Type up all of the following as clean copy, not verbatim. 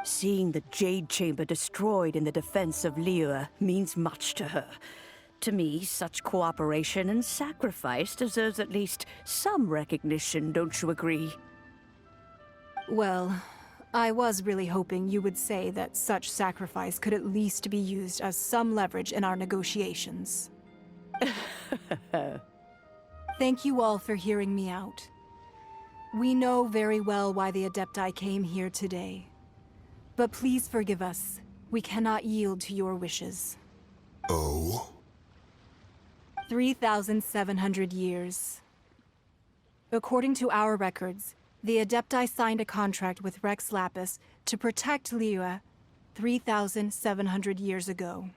Seeing the Jade Chamber destroyed in the defense of Liyue means much to her. To me, such cooperation and sacrifice deserves at least some recognition, don't you agree? Well, I was really hoping you would say that such sacrifice could at least be used as some leverage in our negotiations. Thank you all for hearing me out. We know very well why the Adepti came here today. But please forgive us. We cannot yield to your wishes. Oh? 3,700 years. According to our records, the Adepti signed a contract with Rex Lapis to protect Liyue 3,700 years ago.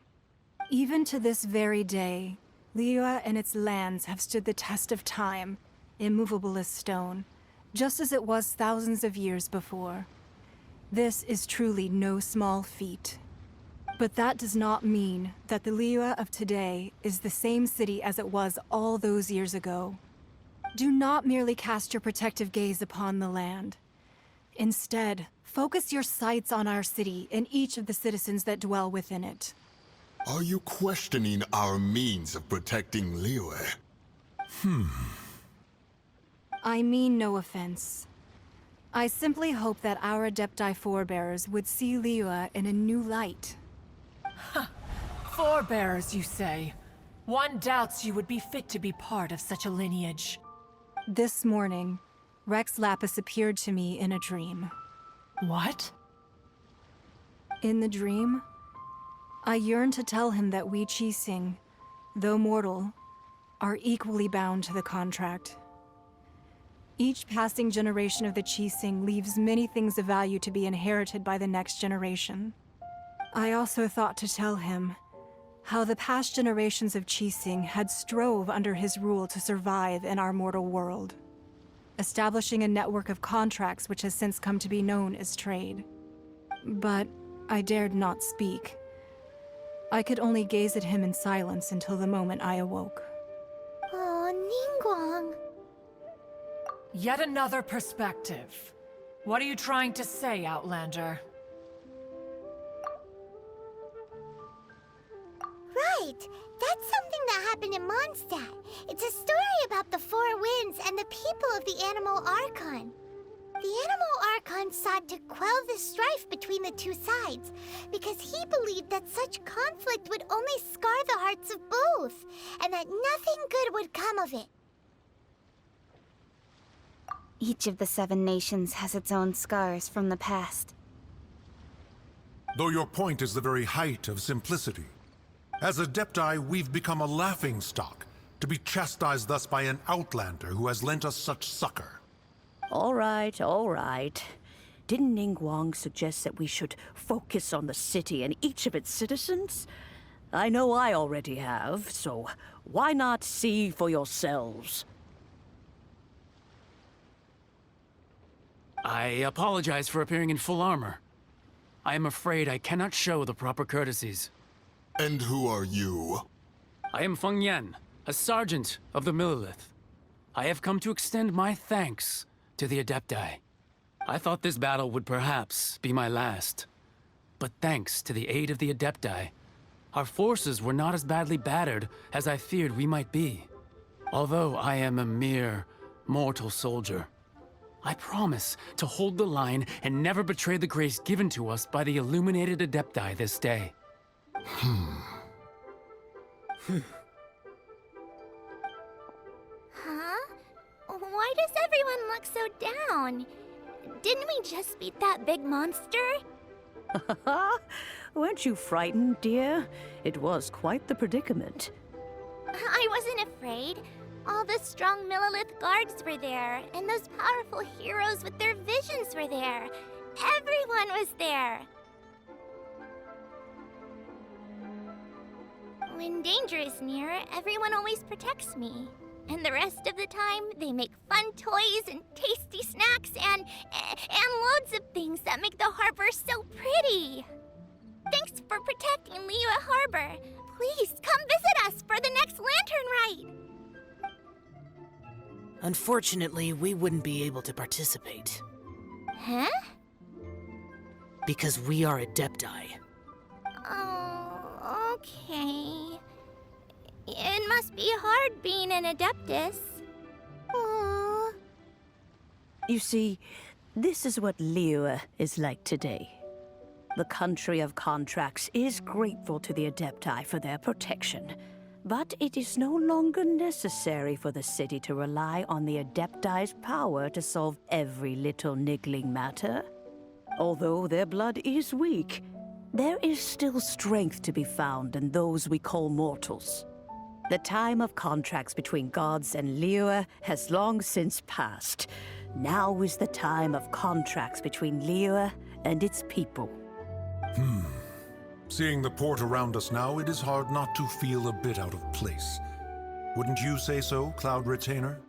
Even to this very day, Liyue and its lands have stood the test of time, immovable as stone, just as it was thousands of years before. This is truly no small feat. But that does not mean that the Liyue of today is the same city as it was all those years ago. Do not merely cast your protective gaze upon the land. Instead, focus your sights on our city and each of the citizens that dwell within it. Are you questioning our means of protecting Liyue? I mean no offense. I simply hope that our Adepti forebears would see Liyue in a new light. Forebearers, you say? One doubts you would be fit to be part of such a lineage. This morning, Rex Lapis appeared to me in a dream. What? In the dream, I yearned to tell him that we Qixing, though mortal, are equally bound to the contract. Each passing generation of the Qixing leaves many things of value to be inherited by the next generation. I also thought to tell him how the past generations of Qixing had strove under his rule to survive in our mortal world, establishing a network of contracts which has since come to be known as trade. But I dared not speak. I could only gaze at him in silence until the moment I awoke. Oh, Ningguang. Yet another perspective. What are you trying to say, Outlander? Right! That's something that happened in Mondstadt. It's a story about the Four Winds and the people of the Animal Archon. The Animal Archon sought to quell the strife between the two sides, because he believed that such conflict would only scar the hearts of both, and that nothing good would come of it. Each of the 7 nations has its own scars from the past. Though your point is the very height of simplicity. As Adepti, we've become a laughingstock, to be chastised thus by an outlander who has lent us such succor. All right, all right. Didn't Ningguang suggest that we should focus on the city and each of its citizens? I know I already have, so why not see for yourselves? I apologize for appearing in full armor. I am afraid I cannot show the proper courtesies. And who are you? I am Feng Yan, a sergeant of the Millelith. I have come to extend my thanks to the Adepti. I thought this battle would perhaps be my last. But thanks to the aid of the Adepti, our forces were not as badly battered as I feared we might be. Although I am a mere mortal soldier, I promise to hold the line and never betray the grace given to us by the illuminated Adepti this day. Huh? Why does everyone look so down? Didn't we just beat that big monster? Weren't you frightened, dear? It was quite the predicament. I wasn't afraid. All the strong Millelith guards were there, and those powerful heroes with their visions were there. Everyone was there. When danger is near, everyone always protects me. And the rest of the time, they make fun toys and tasty snacks and loads of things that make the harbor so pretty. Thanks for protecting Liyue Harbor. Please come visit us for the next lantern rite. Unfortunately, we wouldn't be able to participate. Huh? because we are Adepti. Oh, okay. It must be hard being an Adeptus. Aww. You see, this is what Liyue is like today. The country of contracts is grateful to the Adepti for their protection, but it is no longer necessary for the city to rely on the Adepti's power to solve every little niggling matter. Although their blood is weak, there is still strength to be found in those we call mortals. The time of contracts between gods and Liyue has long since passed. Now is the time of contracts between Liyue and its people. Seeing the port around us now, it is hard not to feel a bit out of place. Wouldn't you say so, Cloud Retainer?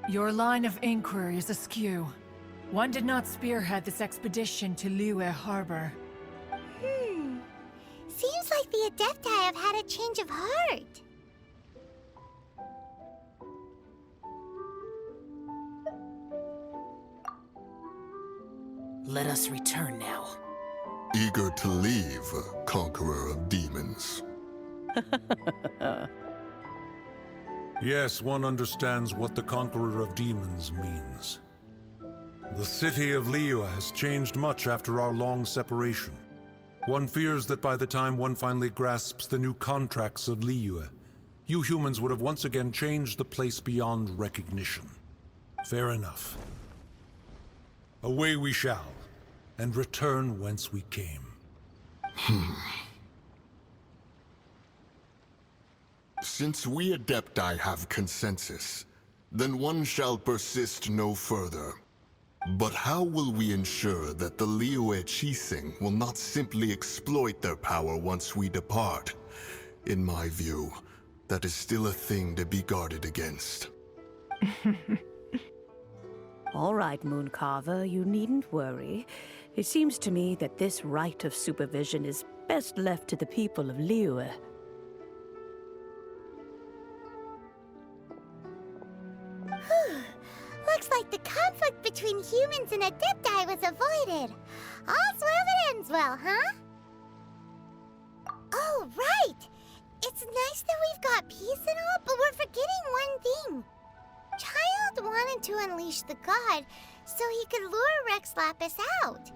Your line of inquiry is askew. One did not spearhead this expedition to Liyue Harbor. Seems like the Adepti have had a change of heart. Let us return now. Eager to leave, conqueror of demons. Yes, one understands what the Conqueror of Demons means. The city of Liyue has changed much after our long separation. One fears that by the time one finally grasps the new contracts of Liyue, you humans would have once again changed the place beyond recognition. Fair enough. Away we shall, and return whence we came. Since we Adepti have consensus, then one shall persist no further. But how will we ensure that the Liyue Chising will not simply exploit their power once we depart? In my view, that is still a thing to be guarded against. All right, Mooncarver, you needn't worry. It seems to me that this right of supervision is best left to the people of Liyue. Looks like the conflict between humans and Adepti was avoided. All's well that ends well, huh? Oh, right! It's nice that we've got peace and all, but we're forgetting one thing. Child wanted to unleash the god so he could lure Rex Lapis out.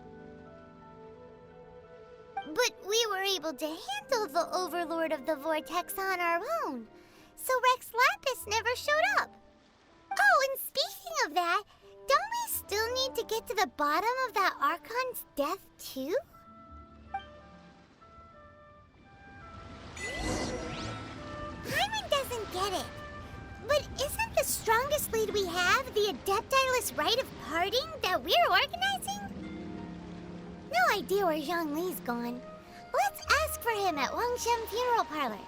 But we were able to handle the Overlord of the Vortex on our own, so Rex Lapis never showed up. Oh, and speaking of that, don't we still need to get to the bottom of that Archon's death, too? Hyman doesn't get it. But isn't the strongest lead we have the Adeptiless rite of parting that we're organizing? No idea where Zhongli's gone. Let's ask for him at Wangshen Funeral Parlor.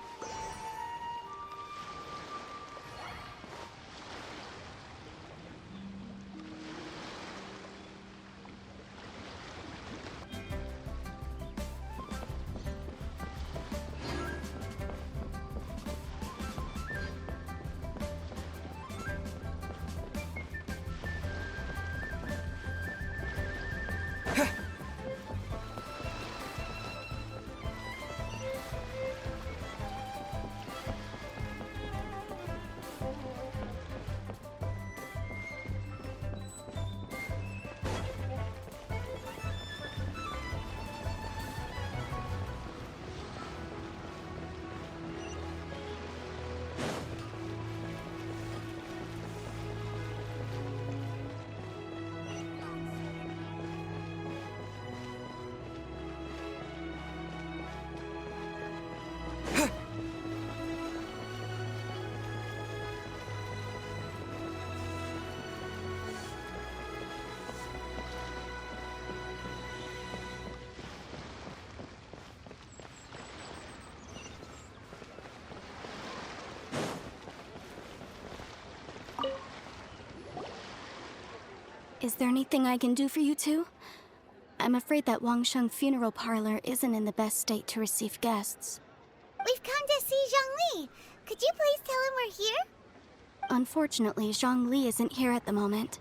Is there anything I can do for you two? I'm afraid that Wangshen Funeral Parlor isn't in the best state to receive guests. We've come to see Zhongli. Could you please tell him we're here? Unfortunately, Zhongli isn't here at the moment.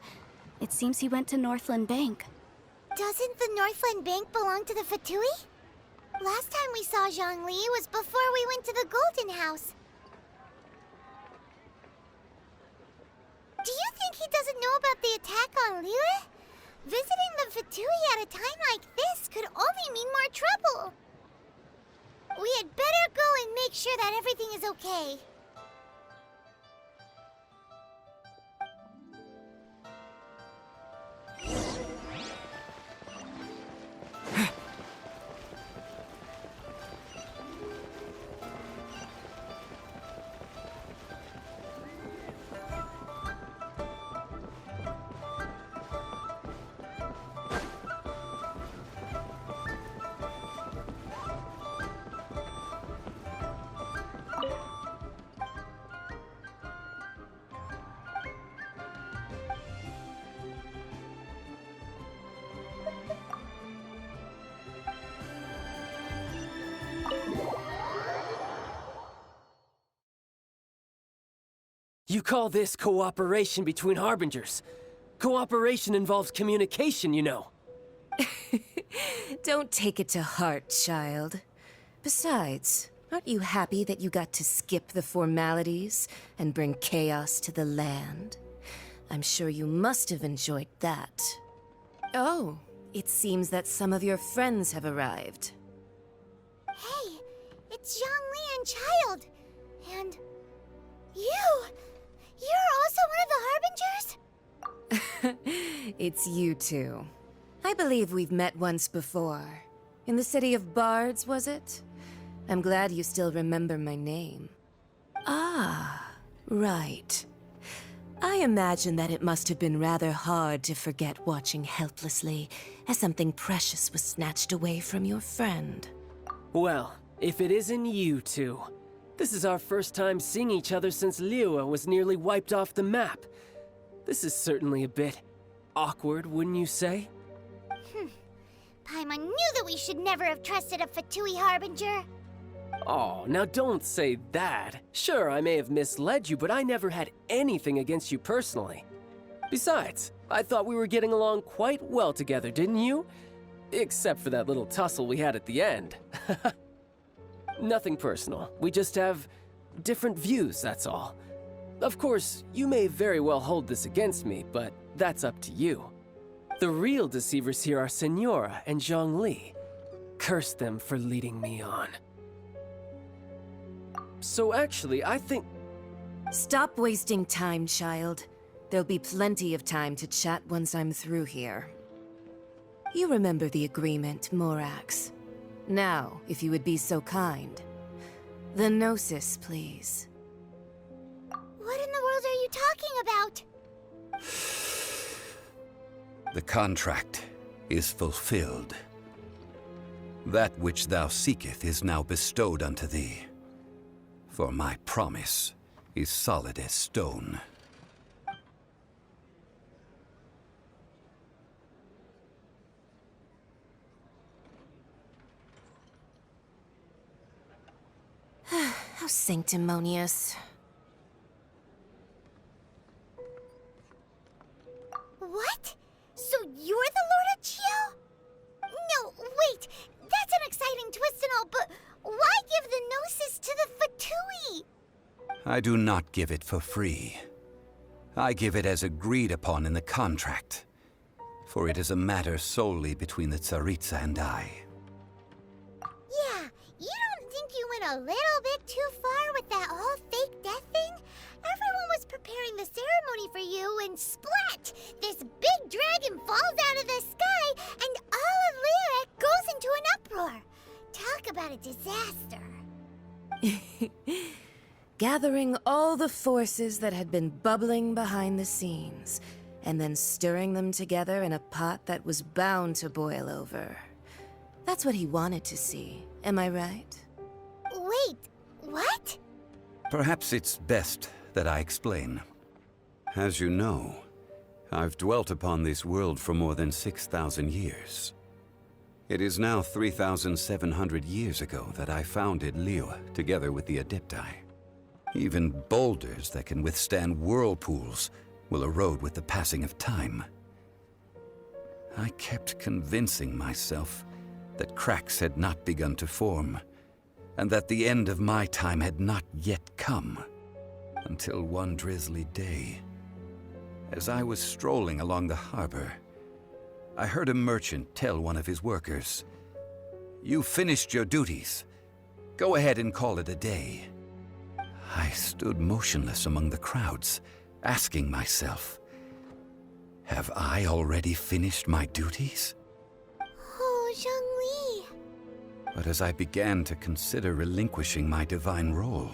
It seems he went to Northland Bank. Doesn't the Northland Bank belong to the Fatui? Last time we saw Zhongli was before we went to the Golden House. Do you think he doesn't know about the attack on Liyue? Visiting the Fatui at a time like this could only mean more trouble. We had better go and make sure that everything is okay. You call this cooperation between Harbingers? Cooperation involves communication, you know. Don't take it to heart, child. Besides, aren't you happy that you got to skip the formalities and bring chaos to the land? I'm sure you must have enjoyed that. Oh, it seems that some of your friends have arrived. Hey, it's Zhongli and Child. And you! You're also one of the Harbingers? It's you two. I believe we've met once before. In the city of Bards, was it? I'm glad you still remember my name. Ah, right. I imagine that it must have been rather hard to forget watching helplessly as something precious was snatched away from your friend. Well, if it isn't you two. This is our first time seeing each other since Liyue was nearly wiped off the map. This is certainly a bit awkward, wouldn't you say? Paimon knew that we should never have trusted a Fatui Harbinger. Oh, now don't say that. Sure, I may have misled you, but I never had anything against you personally. Besides, I thought we were getting along quite well together, didn't you? Except for that little tussle we had at the end. Nothing personal. We just have different views, that's all. Of course, you may very well hold this against me, but that's up to you. The real deceivers here are Senora and Zhongli. Curse them for leading me on. So actually, I think... Stop wasting time, child. There'll be plenty of time to chat once I'm through here. You remember the agreement, Morax. Now, if you would be so kind. The Gnosis, please. What in the world are you talking about? The contract is fulfilled. That which thou seeketh is now bestowed unto thee. For my promise is solid as stone. How sanctimonious. What? So you're the Lord of Chiao? No, wait. That's an exciting twist and all, but why give the Gnosis to the Fatui? I do not give it for free. I give it as agreed upon in the contract. For it is a matter solely between the Tsaritsa and I. Yeah, you don't think you went a little bit too far with that whole fake death thing? Everyone was preparing the ceremony for you, and splat! This big dragon falls out of the sky, and all of Liyue goes into an uproar. Talk about a disaster. Gathering all the forces that had been bubbling behind the scenes, and then stirring them together in a pot that was bound to boil over. That's what he wanted to see, am I right? Wait, what? Perhaps it's best that I explain. As you know, I've dwelt upon this world for more than 6,000 years. It is now 3,700 years ago that I founded Liyue together with the Adepti. Even boulders that can withstand whirlpools will erode with the passing of time. I kept convincing myself that cracks had not begun to form, and that the end of my time had not yet come. Until one drizzly day, as I was strolling along the harbor, I heard a merchant tell one of his workers, "You finished your duties. Go ahead and call it a day." I stood motionless among the crowds, asking myself, have I already finished my duties? Oh, Zhongli. But as I began to consider relinquishing my divine role,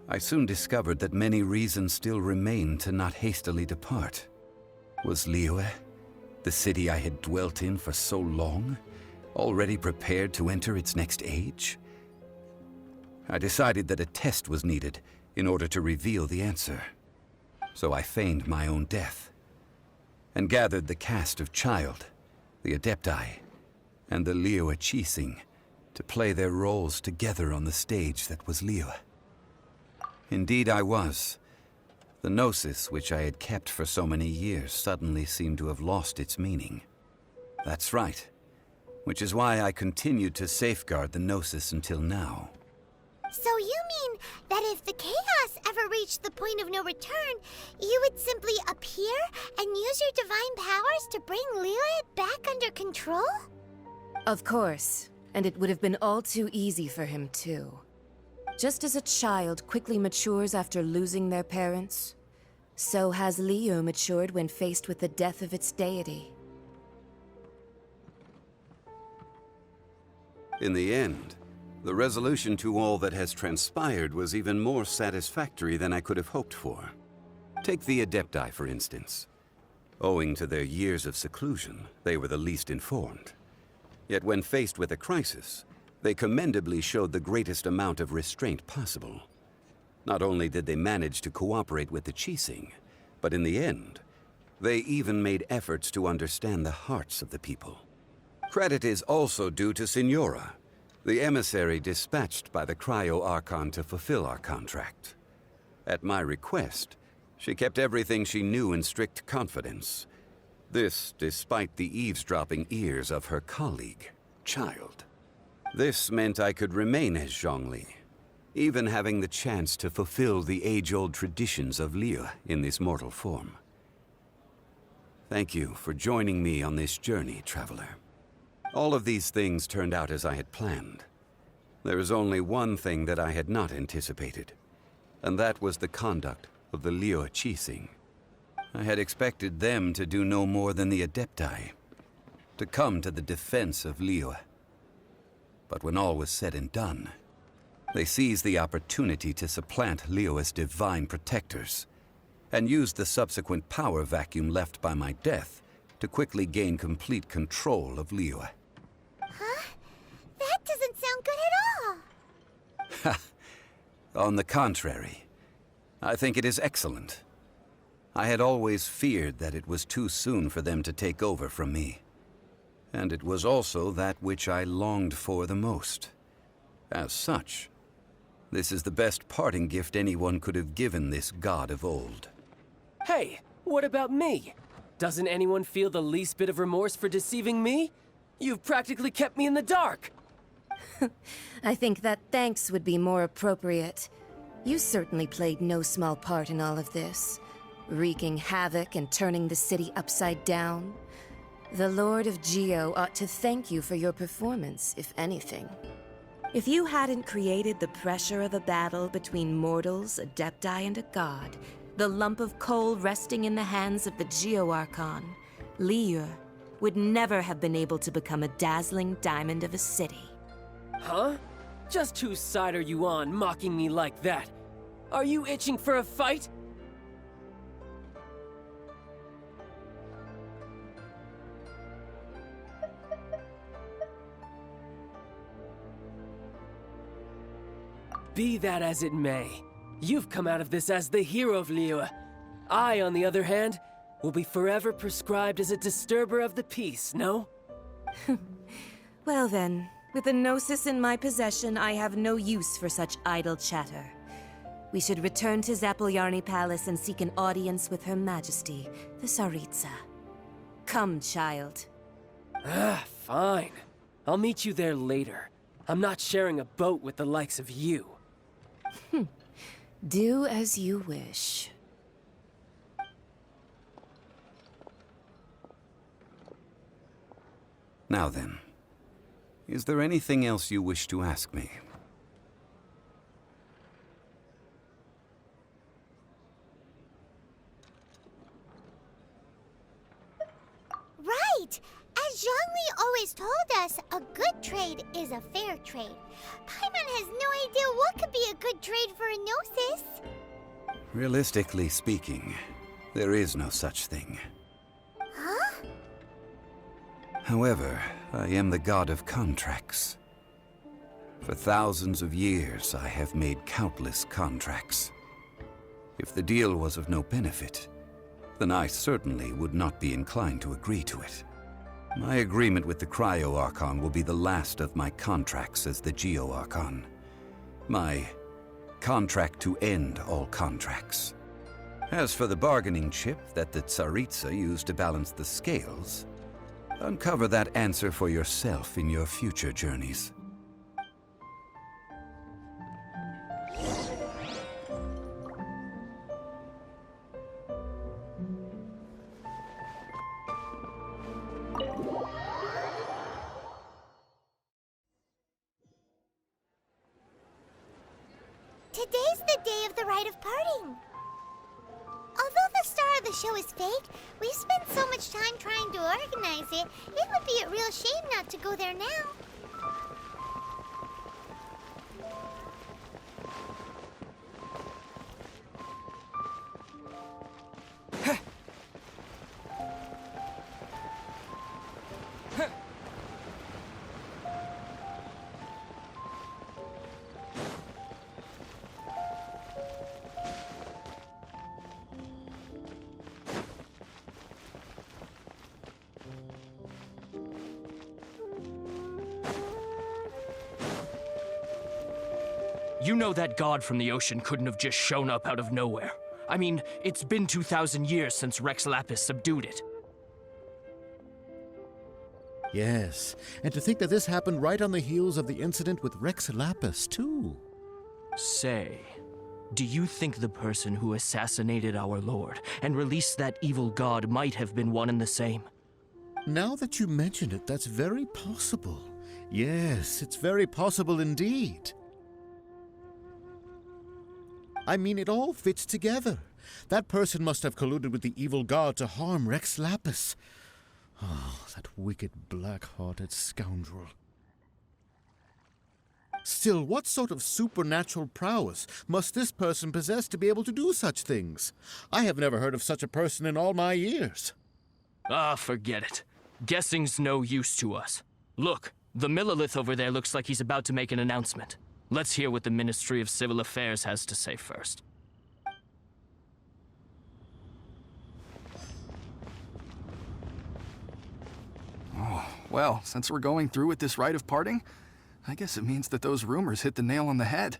I soon discovered that many reasons still remained to not hastily depart. Was Liyue, the city I had dwelt in for so long, already prepared to enter its next age? I decided that a test was needed in order to reveal the answer. So I feigned my own death, and gathered the cast of Child, the Adepti, and the Liyue Qixing to play their roles together on the stage that was Liyue. Indeed I was. The Gnosis, which I had kept for so many years, suddenly seemed to have lost its meaning. That's right, which is why I continued to safeguard the Gnosis until now. So you mean that if the chaos ever reached the point of no return, you would simply appear and use your divine powers to bring Liyue back under control? Of course, and it would have been all too easy for him too. Just as a child quickly matures after losing their parents, so has Liyue matured when faced with the death of its deity. In the end, the resolution to all that has transpired was even more satisfactory than I could have hoped for. Take the Adepti, for instance. Owing to their years of seclusion, they were the least informed. Yet when faced with a crisis, they commendably showed the greatest amount of restraint possible. Not only did they manage to cooperate with the Qixing, but in the end, they even made efforts to understand the hearts of the people. Credit is also due to Signora, the emissary dispatched by the Cryo-Archon to fulfill our contract. At my request, she kept everything she knew in strict confidence. This despite the eavesdropping ears of her colleague, Child. This meant I could remain as Zhongli, even having the chance to fulfill the age-old traditions of Liyue in this mortal form. Thank you for joining me on this journey, Traveler. All of these things turned out as I had planned. There is only one thing that I had not anticipated, and that was the conduct of the Liyue Qixing. I had expected them to do no more than the Adepti, to come to the defense of Liyue. But when all was said and done, they seized the opportunity to supplant Liyue's divine protectors, and used the subsequent power vacuum left by my death to quickly gain complete control of Liyue. Huh? That doesn't sound good at all. On the contrary, I think it is excellent. I had always feared that it was too soon for them to take over from me. And it was also that which I longed for the most. As such, this is the best parting gift anyone could have given this god of old. Hey, what about me? Doesn't anyone feel the least bit of remorse for deceiving me? You've practically kept me in the dark. I think that thanks would be more appropriate. You certainly played no small part in all of this, wreaking havoc and turning the city upside down. The Lord of Geo ought to thank you for your performance, if anything. If you hadn't created the pressure of a battle between mortals, Adepti, and a god, the lump of coal resting in the hands of the Geo-Archon, Liyue would never have been able to become a dazzling diamond of a city. Huh? Just whose side are you on, mocking me like that? Are you itching for a fight? Be that as it may, you've come out of this as the hero of Liyue. I, on the other hand, will be forever prescribed as a disturber of the peace, no? Well then, with the Gnosis in my possession, I have no use for such idle chatter. We should return to Zapoljarny Palace and seek an audience with Her Majesty, the Tsaritsa. Come, child. Ah, fine. I'll meet you there later. I'm not sharing a boat with the likes of you. Do as you wish. Now then, is there anything else you wish to ask me? Right! As Zhongli always told us, a good trade is a fair trade. Paimon has no idea what could be a good trade for a Gnosis. Realistically speaking, there is no such thing. Huh? However, I am the god of contracts. For thousands of years, I have made countless contracts. If the deal was of no benefit, then I certainly would not be inclined to agree to it. My agreement with the Cryo-Archon will be the last of my contracts as the Geo-Archon. My contract to end all contracts. As for the bargaining chip that the Tsaritsa used to balance the scales, uncover that answer for yourself in your future journeys. Today's the day of the rite of parting. Although the star of the show is fake, we've spent so much time trying to organize it, it would be a real shame not to go there now. You know that god from the ocean couldn't have just shown up out of nowhere. I mean, it's been 2,000 years since Rex Lapis subdued it. Yes, and to think that this happened right on the heels of the incident with Rex Lapis, too. Say, do you think the person who assassinated our lord and released that evil god might have been one and the same? Now that you mention it, that's very possible. Yes, it's very possible indeed. I mean, it all fits together. That person must have colluded with the evil god to harm Rex Lapis. Oh, that wicked, black-hearted scoundrel. Still, what sort of supernatural prowess must this person possess to be able to do such things? I have never heard of such a person in all my years. Ah, forget it. Guessing's no use to us. Look, the Millilith over there looks like he's about to make an announcement. Let's hear what the Ministry of Civil Affairs has to say first. Oh, well, since we're going through with this rite of parting, I guess it means that those rumors hit the nail on the head.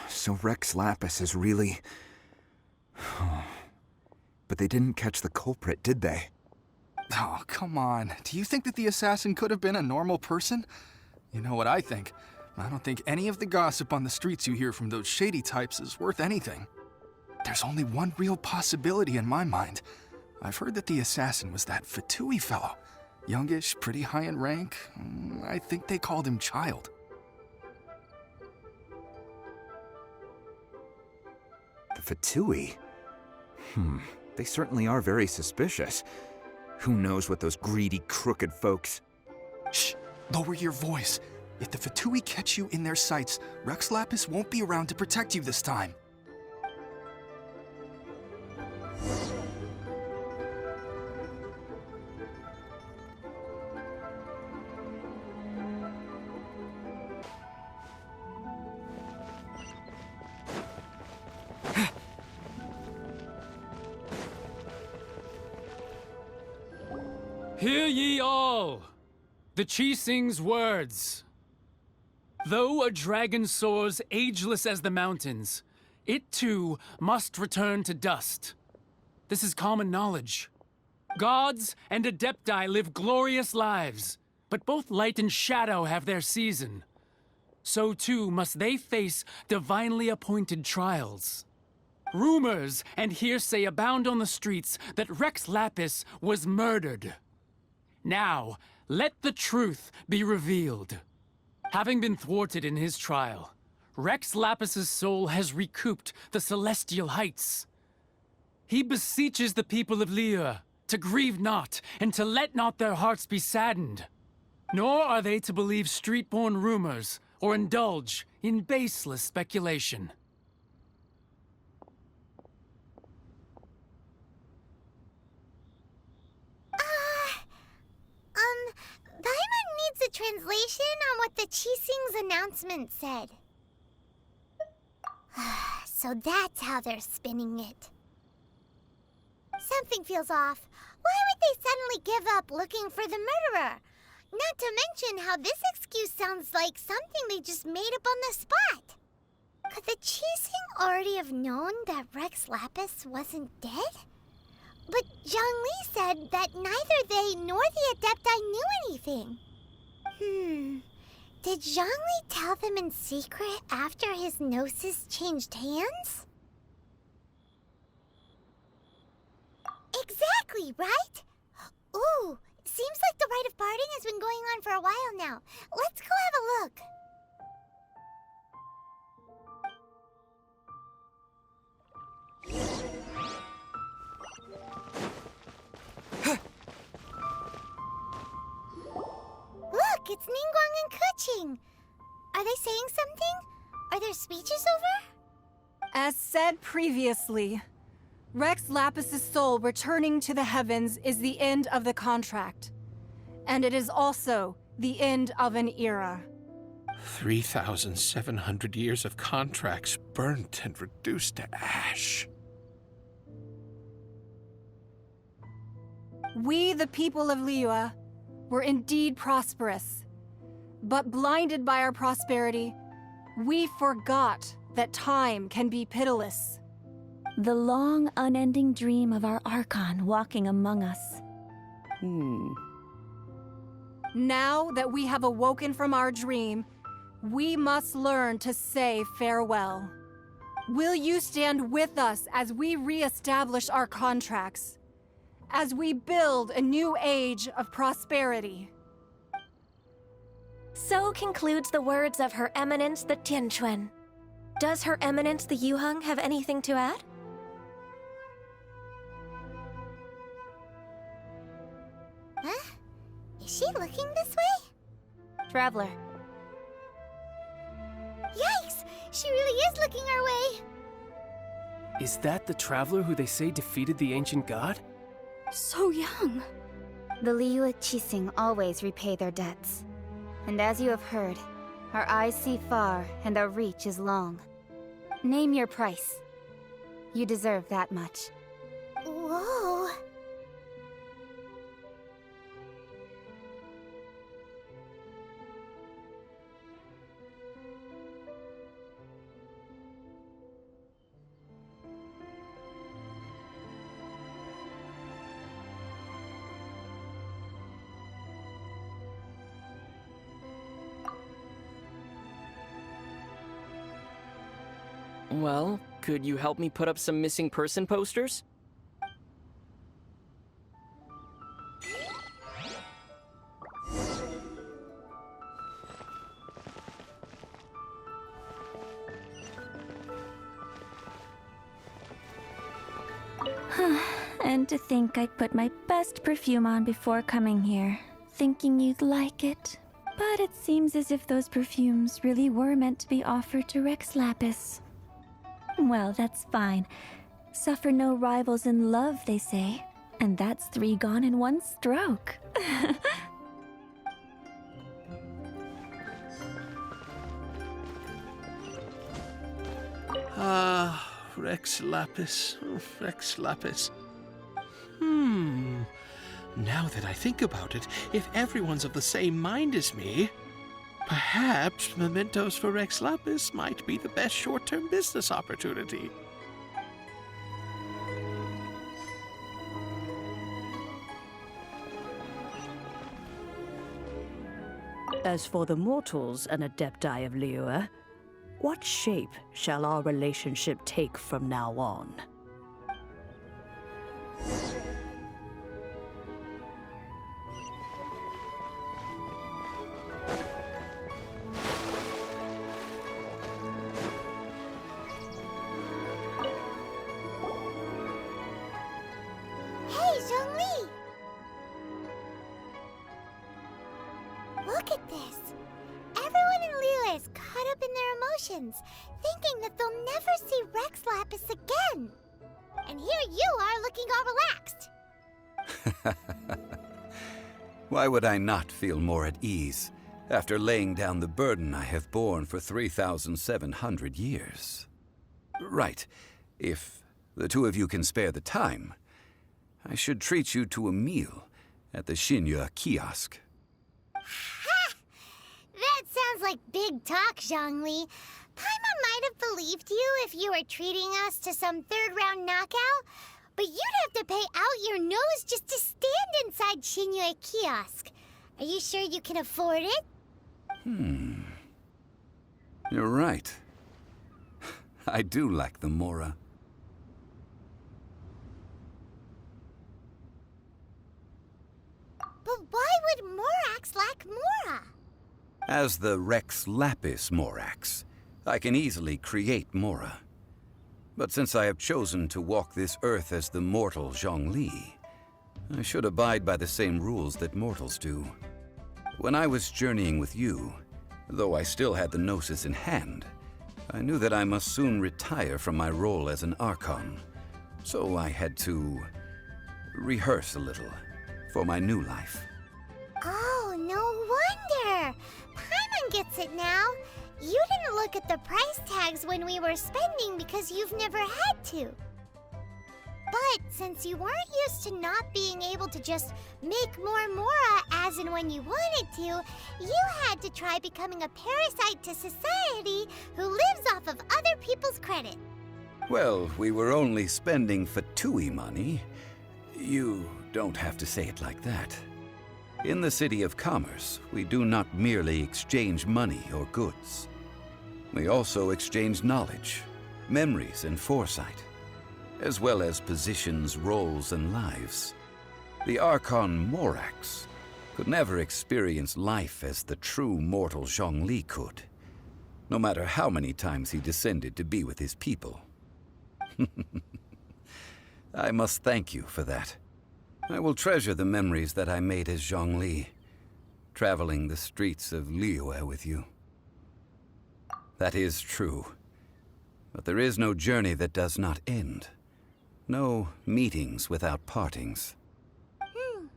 So Rex Lapis is really... But they didn't catch the culprit, did they? Oh, come on. Do you think that the assassin could have been a normal person? You know what I think? I don't think any of the gossip on the streets you hear from those shady types is worth anything. There's only one real possibility in my mind. I've heard that the assassin was that Fatui fellow. Youngish, pretty high in rank. I think they called him Child. The Fatui? They certainly are very suspicious. Who knows what those greedy, crooked folks... Shh! Lower your voice. If the Fatui catch you in their sights, Rex Lapis won't be around to protect you this time. Hear ye all! The Qixing's words. Though a dragon soars ageless as the mountains, it too must return to dust. This is common knowledge. Gods and Adepti live glorious lives, but both light and shadow have their season. So too must they face divinely appointed trials. Rumors and hearsay abound on the streets that Rex Lapis was murdered. Now, let the truth be revealed. Having been thwarted in his trial, Rex Lapis's soul has recouped the celestial heights. He beseeches the people of Liyue to grieve not, and to let not their hearts be saddened. Nor are they to believe street-born rumors, or indulge in baseless speculation. Paimon needs a translation on what the Qixing's announcement said. So that's how they're spinning it. Something feels off. Why would they suddenly give up looking for the murderer? Not to mention how this excuse sounds like something they just made up on the spot. Could the Qixing already have known that Rex Lapis wasn't dead? But Zhongli said that neither they nor the Adepti knew anything. Did Zhongli tell them in secret after his gnosis changed hands? Exactly, right? Ooh, seems like the rite of parting has been going on for a while now. Let's go have a look. Look, it's Ningguang and Keqing. Are they saying something? Are their speeches over? As said previously, Rex Lapis's soul returning to the heavens is the end of the contract. And it is also the end of an era. 3,700 years of contracts burnt and reduced to ash. We, the people of Liyue, were indeed prosperous. But blinded by our prosperity, we forgot that time can be pitiless. The long, unending dream of our Archon walking among us. Now that we have awoken from our dream, we must learn to say farewell. Will you stand with us as we re-establish our contracts? As we build a new age of prosperity? So concludes the words of Her Eminence the Tianquan. Does Her Eminence the Yuheng have anything to add? Huh? Is she looking this way? Traveler. Yikes! She really is looking our way! Is that the traveler who they say defeated the ancient god? So young. The Liyue Qixing always repay their debts. And as you have heard, our eyes see far and our reach is long. Name your price. You deserve that much. Whoa! Well, could you help me put up some missing person posters? And to think I'd put my best perfume on before coming here, thinking you'd like it. But it seems as if those perfumes really were meant to be offered to Rex Lapis. Well, that's fine. Suffer no rivals in love, they say. And that's 3 gone in 1 stroke. Rex Lapis. Oh, Rex Lapis. Now that I think about it, if everyone's of the same mind as me, perhaps mementos for Rex Lapis might be the best short-term business opportunity. As for the mortals and Adepti of Liyue, what shape shall our relationship take from now on? Hey, Zhongli! Look at this. Everyone in Liyue is caught up in their emotions, thinking that they'll never see Rex Lapis again. And here you are looking all relaxed. Why would I not feel more at ease after laying down the burden I have borne for 3,700 years? Right. If the two of you can spare the time, I should treat you to a meal at the Xinye kiosk. That sounds like big talk, Zhongli. Paimon might have believed you if you were treating us to some third-round knockout, but you'd have to pay out your nose just to stand inside Xinye kiosk. Are you sure you can afford it? You're right. I do lack the Mora. But why would Morax lack Mora? As the Rex Lapis Morax, I can easily create Mora. But since I have chosen to walk this earth as the mortal Zhongli, I should abide by the same rules that mortals do. When I was journeying with you, though I still had the Gnosis in hand, I knew that I must soon retire from my role as an Archon. So I had to rehearse a little for my new life. Oh, no wonder! Paimon gets it now. You didn't look at the price tags when we were spending because you've never had to. But since you weren't used to not being able to just make more Mora as and when you wanted to, you had to try becoming a parasite to society who lives off of other people's credit. Well, we were only spending Fatui money. You don't have to say it like that. In the City of Commerce, we do not merely exchange money or goods. We also exchange knowledge, memories, and foresight, as well as positions, roles, and lives. The Archon Morax could never experience life as the true mortal Zhongli could, no matter how many times he descended to be with his people. I must thank you for that. I will treasure the memories that I made as Zhongli, traveling the streets of Liyue with you. That is true. But there is no journey that does not end. No meetings without partings. Paimon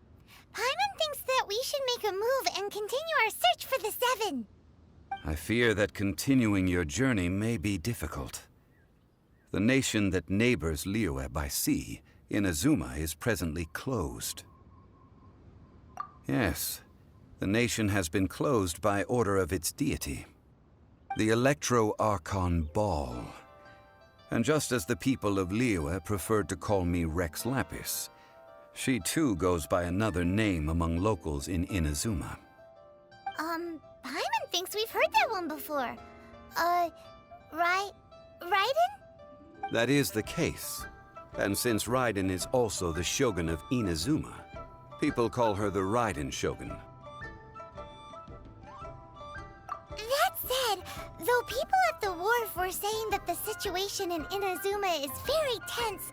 thinks that we should make a move and continue our search for the Seven. I fear that continuing your journey may be difficult. The nation that neighbors Liyue by sea, Inazuma, is presently closed. Yes, the nation has been closed by order of its deity, the Electro-Archon Ball. And just as the people of Liyue preferred to call me Rex Lapis, she too goes by another name among locals in Inazuma. Paimon thinks we've heard that one before. Raiden? That is the case. And since Raiden is also the Shogun of Inazuma, people call her the Raiden Shogun. That said, though people at the wharf were saying that the situation in Inazuma is very tense,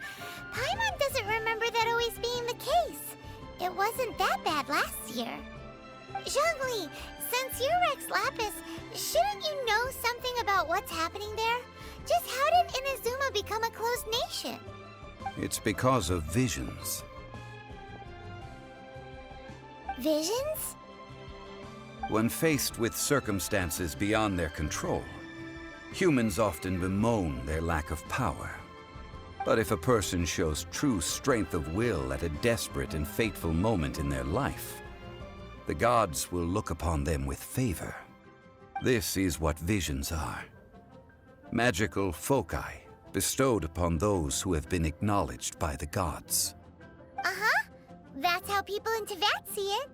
Paimon doesn't remember that always being the case. It wasn't that bad last year. Zhongli, since you're Rex Lapis, shouldn't you know something about what's happening there? Just how did Inazuma become a closed nation? It's because of visions. Visions? When faced with circumstances beyond their control, humans often bemoan their lack of power. But if a person shows true strength of will at a desperate and fateful moment in their life, the gods will look upon them with favor. This is what visions are. Magical foci bestowed upon those who have been acknowledged by the gods. Uh-huh. That's how people in Teyvat see it.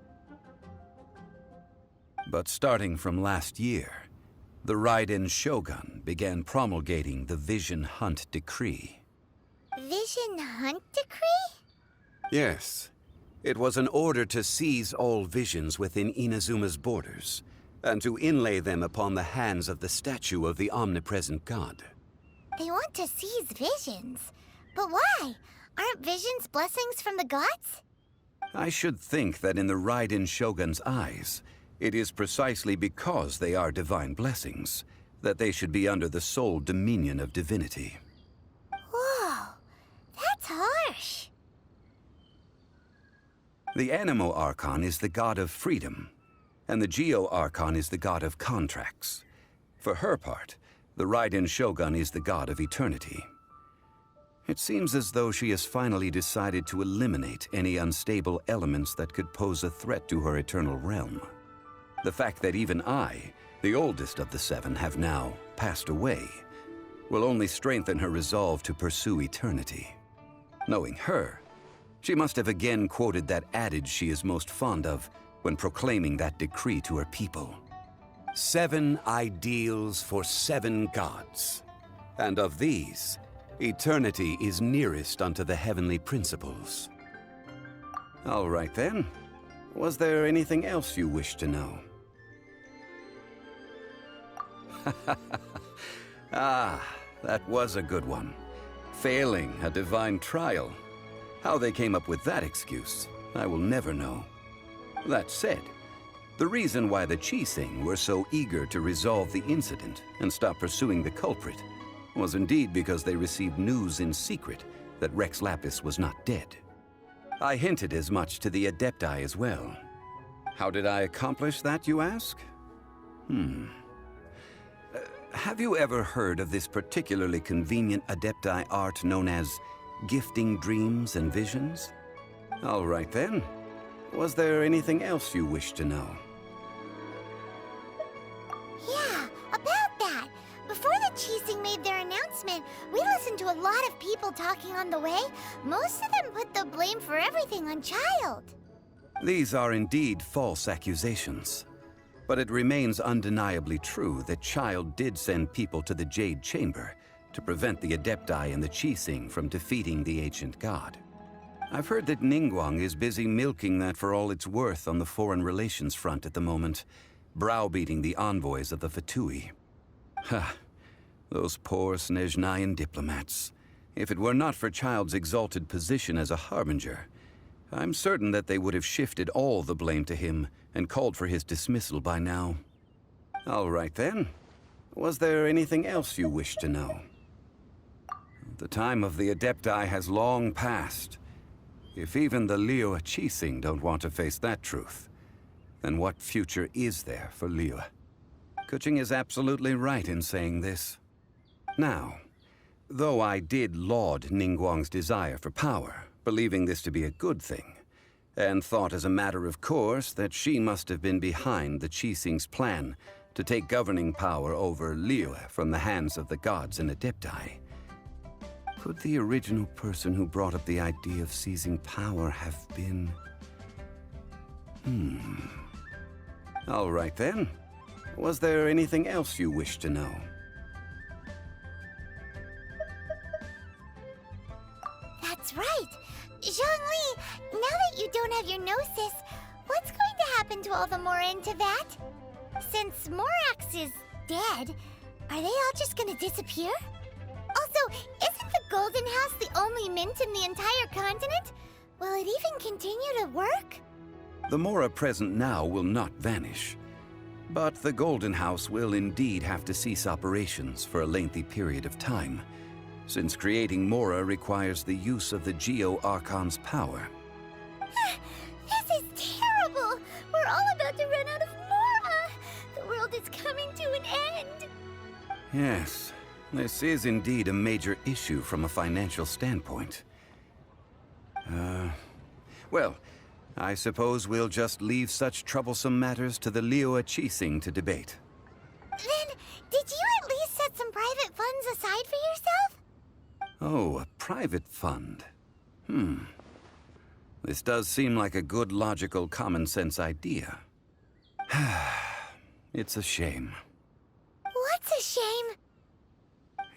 But starting from last year, the Raiden Shogun began promulgating the Vision Hunt Decree. Vision Hunt Decree? Yes. It was an order to seize all visions within Inazuma's borders, and to inlay them upon the hands of the statue of the omnipresent god. They want to seize visions. But why? Aren't visions blessings from the gods? I should think that in the Raiden Shogun's eyes, it is precisely because they are divine blessings that they should be under the sole dominion of divinity. Whoa, that's harsh. The Anemo Archon is the god of freedom, and the Geo Archon is the god of contracts. For her part, the Raiden Shogun is the god of eternity. It seems as though she has finally decided to eliminate any unstable elements that could pose a threat to her eternal realm. The fact that even I, the oldest of the seven, have now passed away, will only strengthen her resolve to pursue eternity. Knowing her, she must have again quoted that adage she is most fond of when proclaiming that decree to her people. 7 ideals for 7 gods, and of these, eternity is nearest unto the heavenly principles. All right then. Was there anything else you wish to know? Ah, that was a good one. Failing a divine trial. How they came up with that excuse, I will never know. That said, the reason why the Qixing were so eager to resolve the incident and stop pursuing the culprit was indeed because they received news in secret that Rex Lapis was not dead. I hinted as much to the Adepti as well. How did I accomplish that, you ask? Have you ever heard of this particularly convenient Adepti art known as gifting dreams and visions? All right then. Was there anything else you wish to know? Yeah, about that. Before the Qixing made their announcement, we listened to a lot of people talking on the way. Most of them put the blame for everything on Child. These are indeed false accusations. But it remains undeniably true that Child did send people to the Jade Chamber to prevent the Adepti and the Qixing from defeating the ancient god. I've heard that Ningguang is busy milking that for all it's worth on the foreign relations front at the moment, browbeating the envoys of the Fatui. Ha! Those poor Snezhnayan diplomats. If it were not for Child's exalted position as a harbinger, I'm certain that they would have shifted all the blame to him and called for his dismissal by now. All right then. Was there anything else you wish to know? The time of the Adepti has long passed. If even the Liyue Qixing don't want to face that truth, then what future is there for Liyue? Kuching is absolutely right in saying this. Now, though I did laud Ningguang's desire for power, believing this to be a good thing, and thought as a matter of course that she must have been behind the Qixing's plan to take governing power over Liyue from the hands of the gods and Adepti. Could the original person who brought up the idea of seizing power have been... All right then. Was there anything else you wish to know? That's right. Zhongli, now that you don't have your gnosis, what's going to happen to all the Mora in Teyvat? Since Morax is dead, are they all just gonna disappear? Also, isn't the Golden House the only mint in the entire continent? Will it even continue to work? The Mora present now will not vanish. But the Golden House will indeed have to cease operations for a lengthy period of time, since creating Mora requires the use of the Geo Archon's power. This is terrible! We're all about to run out of Mora! The world is coming to an end! Yes, this is indeed a major issue from a financial standpoint. Well, I suppose we'll just leave such troublesome matters to the Liyue Qixing to debate. Then, did you at least set some private funds aside for yourself? Oh, a private fund. This does seem like a good, logical, common-sense idea. It's a shame. What's a shame?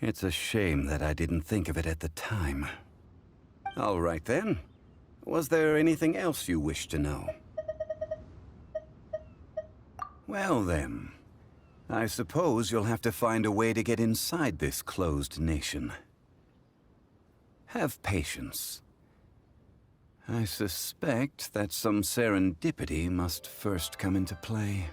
It's a shame that I didn't think of it at the time. All right then. Was there anything else you wish to know? Well then, I suppose you'll have to find a way to get inside this closed nation. Have patience. I suspect that some serendipity must first come into play.